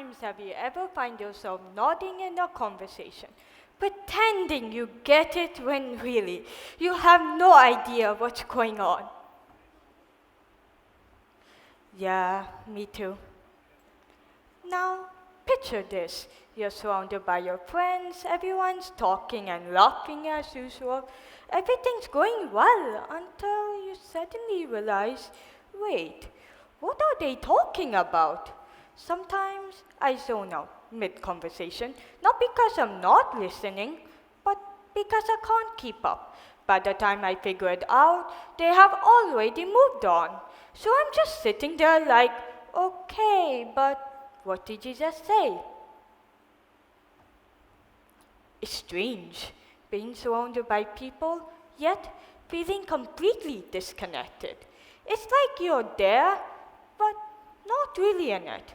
times have you ever find yourself nodding in a conversation, pretending you get it when really you have no idea what's going on? Yeah, me too. Now, picture this. You're surrounded by your friends, everyone's talking and laughing as usual. Everything's going well until you suddenly realize, wait, what are they talking about? Sometimes I zone out mid-conversation, not because I'm not listening, but because I can't keep up. By the time I figure it out, they have already moved on. So I'm just sitting there like, okay, but what did you just say? It's strange being surrounded by people, yet feeling completely disconnected. It's like you're there, but not really in it.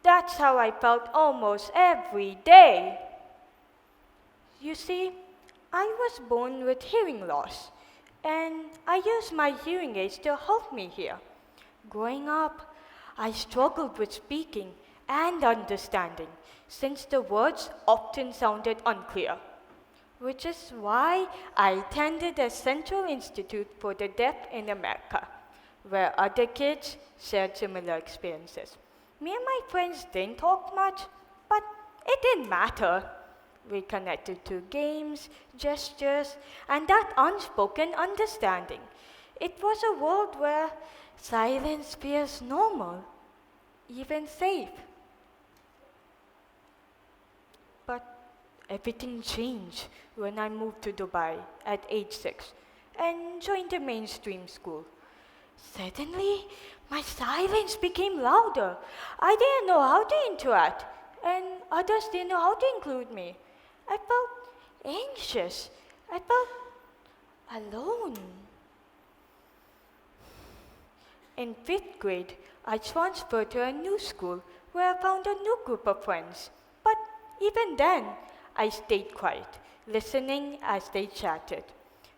That's how I felt almost every day. You see, I was born with hearing loss, and I used my hearing aids to help me hear. Growing up, I struggled with speaking and understanding, since the words often sounded unclear, which is why I attended a Central Institute for the Deaf in America, where other kids shared similar experiences. Me and my friends didn't talk much, but it didn't matter. We connected to games, gestures, and that unspoken understanding. It was a world where silence feels normal, even safe. But everything changed when I moved to Dubai at age 6 and joined a mainstream school. Suddenly, my silence became louder. I didn't know how to interact, and others didn't know how to include me. I felt anxious. I felt alone. In 5th grade, I transferred to a new school where I found a new group of friends. But even then, I stayed quiet, listening as they chatted.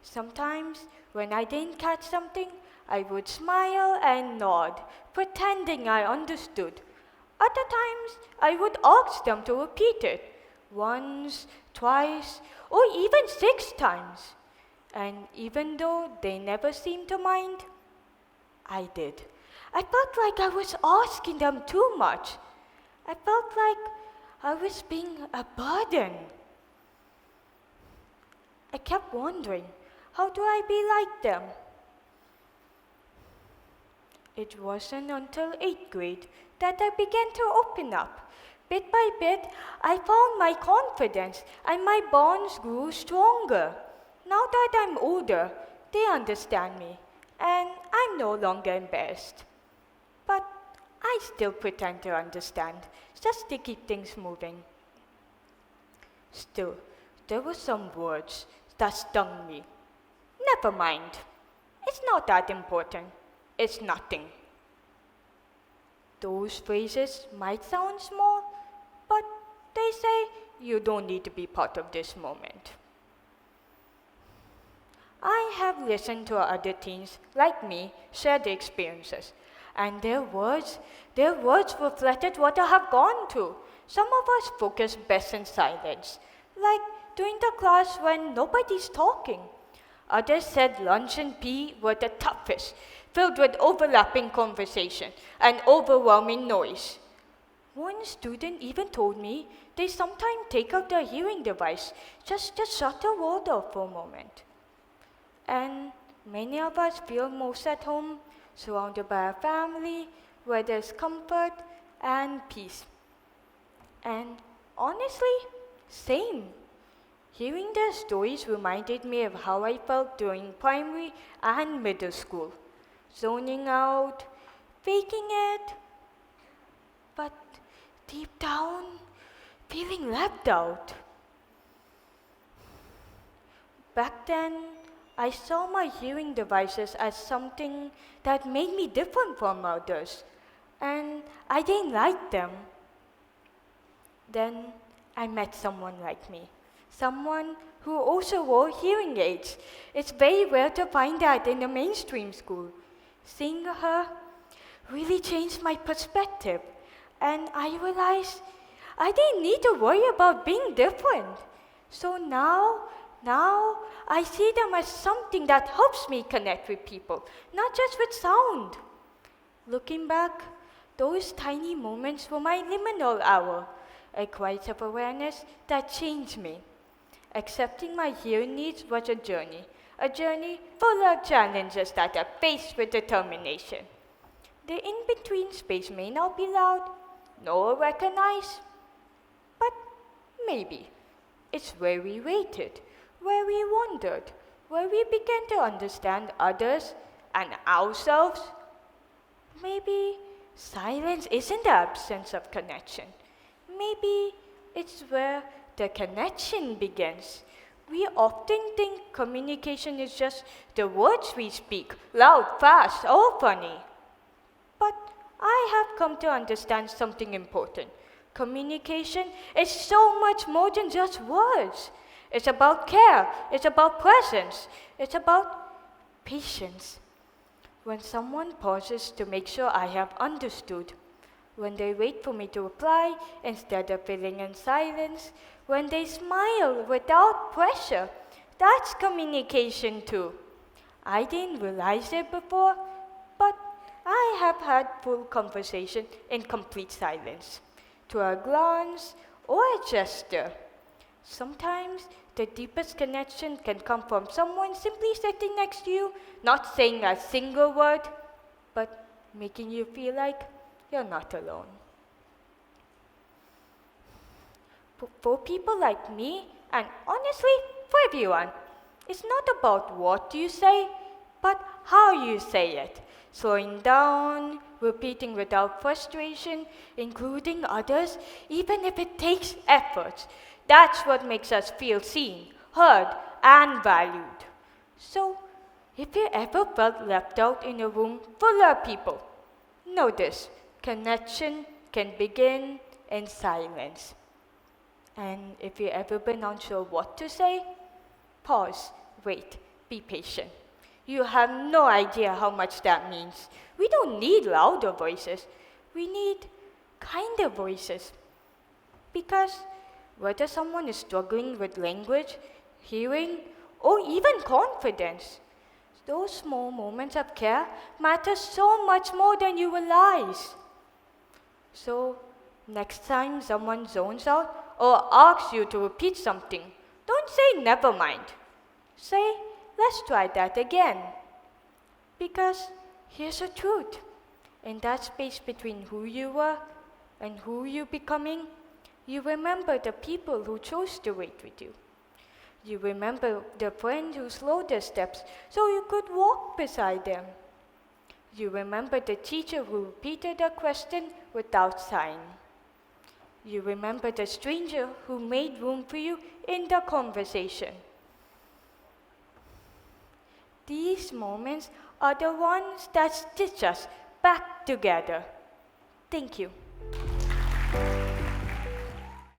Sometimes, when I didn't catch something, I would smile and nod, pretending I understood. Other times, I would ask them to repeat it, once, twice, or even 6 times. And even though they never seemed to mind, I did. I felt like I was asking them too much. I felt like I was being a burden. I kept wondering, how do I be like them? It wasn't until 8th grade that I began to open up. Bit by bit, I found my confidence and my bonds grew stronger. Now that I'm older, they understand me, and I'm no longer embarrassed. But I still pretend to understand, just to keep things moving. Still, there were some words that stung me. Never mind. It's not that important. It's nothing. Those phrases might sound small, but they say you don't need to be part of this moment. I have listened to other teens like me share their experiences, and their words reflected what I have gone through. Some of us focus best in silence, like during the class when nobody's talking. Others said lunch and PE were the toughest, filled with overlapping conversation and overwhelming noise. One student even told me they sometimes take out their hearing device just to shut the world off for a moment. And many of us feel most at home, surrounded by our family, where there's comfort and peace. And honestly, same. Hearing their stories reminded me of how I felt during primary and middle school. Zoning out, faking it, but deep down, feeling left out. Back then, I saw my hearing devices as something that made me different from others, and I didn't like them. Then I met someone like me, someone who also wore hearing aids. It's very rare to find that in a mainstream school. Seeing her really changed my perspective. And I realized I didn't need to worry about being different. So now I see them as something that helps me connect with people, not just with sound. Looking back, those tiny moments were my liminal hour, a quiet of awareness that changed me. Accepting my hearing needs was a journey full of challenges that I faced with determination. The in-between space may not be loud, nor recognized, but maybe it's where we waited, where we wondered, where we began to understand others and ourselves. Maybe silence isn't the absence of connection. Maybe it's where the connection begins. We often think communication is just the words we speak, loud, fast, or funny. But I have come to understand something important. Communication is so much more than just words. It's about care, it's about presence, it's about patience. When someone pauses to make sure I have understood, when they wait for me to reply instead of filling in silence, when they smile without pressure, that's communication too. I didn't realize it before, but I have had full conversation in complete silence, to a glance or a gesture. Sometimes the deepest connection can come from someone simply sitting next to you, not saying a single word, but making you feel like you're not alone. For people like me, and honestly, for everyone, it's not about what you say, but how you say it. Slowing down, repeating without frustration, including others, even if it takes effort. That's what makes us feel seen, heard, and valued. So, if you ever felt left out in a room full of people, know this: connection can begin in silence. And if you've ever been unsure what to say, pause, wait, be patient. You have no idea how much that means. We don't need louder voices. We need kinder voices. Because whether someone is struggling with language, hearing, or even confidence, those small moments of care matter so much more than you realize. So, next time someone zones out or asks you to repeat something, don't say never mind. Say, let's try that again. Because here's the truth. In that space between who you were and who you're becoming, you remember the people who chose to wait with you. You remember the friend who slowed their steps so you could walk beside them. You remember the teacher who repeated a question without sighing. You remember the stranger who made room for you in the conversation. These moments are the ones that stitch us back together. Thank you.